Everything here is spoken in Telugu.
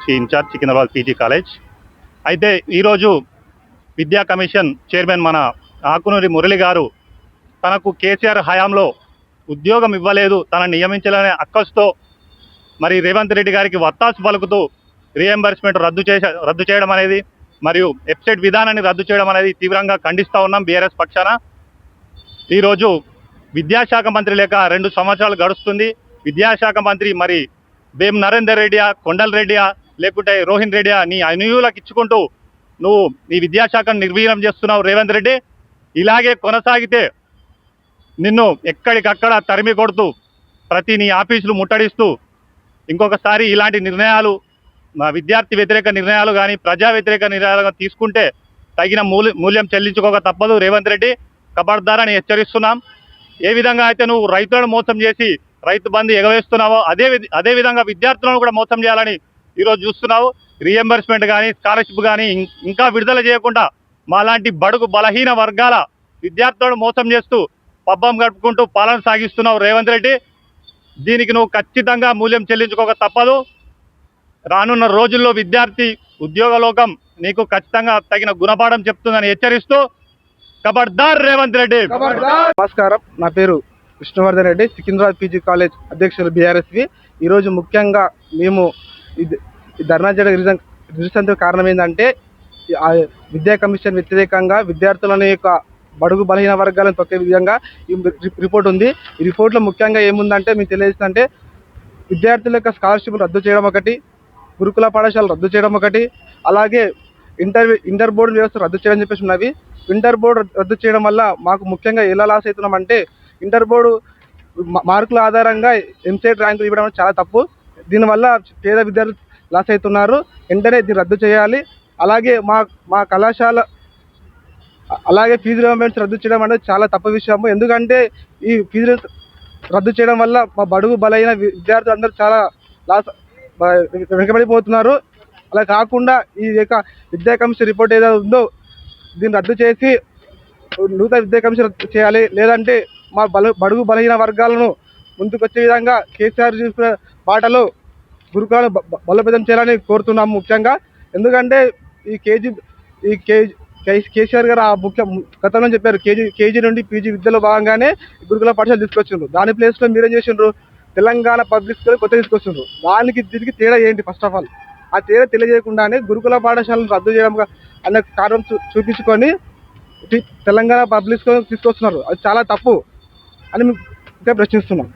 బీఆర్ఎస్సీ ఇన్ఛార్జ్ సికింద్రాబాద్ పీజీ కాలేజ్. అయితే ఈరోజు విద్యా కమిషన్ చైర్మన్ మన ఆకునూరి మురళి గారు తనకు కేసీఆర్ హయాంలో ఉద్యోగం ఇవ్వలేదు, తనను నియమించాలనే అక్కసుతో మరి రేవంత్ రెడ్డి గారికి వత్తాసు పలుకుతూ రీఎంబర్స్మెంట్ రద్దు చేయడం అనేది మరియు వెబ్సైట్ విధానాన్ని రద్దు చేయడం అనేది తీవ్రంగా ఖండిస్తూ ఉన్నాం బీఆర్ఎస్ పక్షాన. ఈరోజు విద్యాశాఖ మంత్రి లేక 2 సంవత్సరాలు గడుస్తుంది. విద్యాశాఖ మంత్రి మరి వేం నరేందర్ రెడ్డియా, కొండల్ రెడ్డియా, లేకుంటే రోహిన్ రెడ్డియా నీ అనుయులకు ఇచ్చుకుంటూ నువ్వు నీ విద్యాశాఖను నిర్వీర్యం చేస్తున్నావు రేవంత్ రెడ్డి. ఇలాగే కొనసాగితే నిన్ను ఎక్కడికక్కడ తరిమి కొడుతూ ప్రతి నీ ఆఫీసులు ముట్టడిస్తూ ఇంకొకసారి ఇలాంటి నిర్ణయాలు విద్యార్థి వ్యతిరేక నిర్ణయాలు కానీ ప్రజా వ్యతిరేక నిర్ణయాలు తీసుకుంటే తగిన మూల్యం చెల్లించుకోక తప్పదు రేవంత్ రెడ్డి. ఖబర్దారని హెచ్చరిస్తున్నాం. ఏ విధంగా అయితే నువ్వు రైతులను మోసం చేసి రైతు బంధు ఎగవేస్తున్నావో అదే విధంగా విద్యార్థులను కూడా మోసం చేయాలని ఈరోజు చూస్తున్నావు. రీఎంబర్స్మెంట్ కానీ స్కాలర్షిప్ కానీ ఇంకా విడుదల చేయకుండా మాలాంటి బడుగు బలహీన వర్గాల విద్యార్థులను మోసం చేస్తూ పబ్బం గడుపుకుంటూ పాలన సాగిస్తున్నావు రేవంత్ రెడ్డి. దీనికి నువ్వు ఖచ్చితంగా మూల్యం చెల్లించుకోక తప్పదు. రానున్న రోజుల్లో విద్యార్థి ఉద్యోగ లోకం నీకు ఖచ్చితంగా తగిన గుణపాఠం చెప్తుందని హెచ్చరిస్తూ ఖబర్దార్ రేవంత్ రెడ్డి. నమస్కారం, నా పేరు విష్ణువర్ధన్ రెడ్డి, సికింద్రాబాద్ పీజీ కాలేజ్ అధ్యక్షులు బీఆర్ఎస్వి. ఈరోజు ముఖ్యంగా మేము ధర్నా చేయడానికి రిజల్ట్ కారణం ఏంటంటే విద్యా కమిషన్ వ్యతిరేకంగా విద్యార్థులని యొక్క బడుగు బలహీన వర్గాలను తొక్కే విధంగా ఈ రిపోర్ట్ ఉంది. ఈ రిపోర్ట్లో ముఖ్యంగా ఏముందంటే మీకు తెలియజేస్తుందంటే విద్యార్థుల యొక్క స్కాలర్షిప్ రద్దు చేయడం ఒకటి, గురుకుల పాఠశాలలు రద్దు చేయడం ఒకటి, అలాగే ఇంటర్ బోర్డు వ్యవస్థ రద్దు చేయడం చెప్పేసి ఉన్నవి. ఇంటర్ బోర్డు రద్దు చేయడం వల్ల మాకు ముఖ్యంగా ఎలా లాస్ అవుతున్నామంటే ఇంటర్ బోర్డు మార్కుల ఆధారంగా ఎంసెట్ ర్యాంకులు ఇవ్వడం చాలా తప్పు. దీనివల్ల పేద విద్యార్థులు లాస్ అవుతున్నారు. వెంటనే దీన్ని రద్దు చేయాలి. అలాగే మా కళాశాల అలాగే ఫీజు రియంబర్స్మెంట్స్ రద్దు చేయడం అనేది చాలా తప్పు విషయము. ఎందుకంటే ఈ ఫీజు రద్దు చేయడం వల్ల మా బడుగు బలైన విద్యార్థులు అందరూ చాలా లాస్ వెనుకబడిపోతున్నారు. అలా కాకుండా ఈ యొక్క విద్యా కమిషన్ రిపోర్ట్ ఏదైతే ఉందో దీన్ని రద్దు చేసి నూతన విద్యా కమిషన్ రద్దు చేయాలి. లేదంటే మా బడుగు బలహీన వర్గాలను ముందుకొచ్చే విధంగా కేసీఆర్ చూసిన బాటలో గురుకులను బలోపేతం చేయాలని కోరుతున్నాము ముఖ్యంగా. ఎందుకంటే కేసీఆర్ గారు ఆ గతంలో చెప్పారు కేజీ నుండి పీజీ విద్యలో భాగంగానే గురుకుల పాఠశాల తీసుకొచ్చిండ్రు. దాని ప్లేస్లో మీరేం చేసిండ్రు, తెలంగాణ పబ్లిక్ స్కూల్ కొత్త తీసుకొచ్చిండ్రు. దానికి తిరిగి తేడా ఏంటి? ఫస్ట్ ఆఫ్ ఆల్ ఆ తేడా తెలియజేయకుండానే గురుకుల పాఠశాలను రద్దు చేయడం అనే కారణం చూపించుకొని తెలంగాణ పబ్లిక్ స్కూల్ తీసుకొస్తున్నారు. అది చాలా తప్పు అని మేము ప్రశ్నిస్తున్నాం.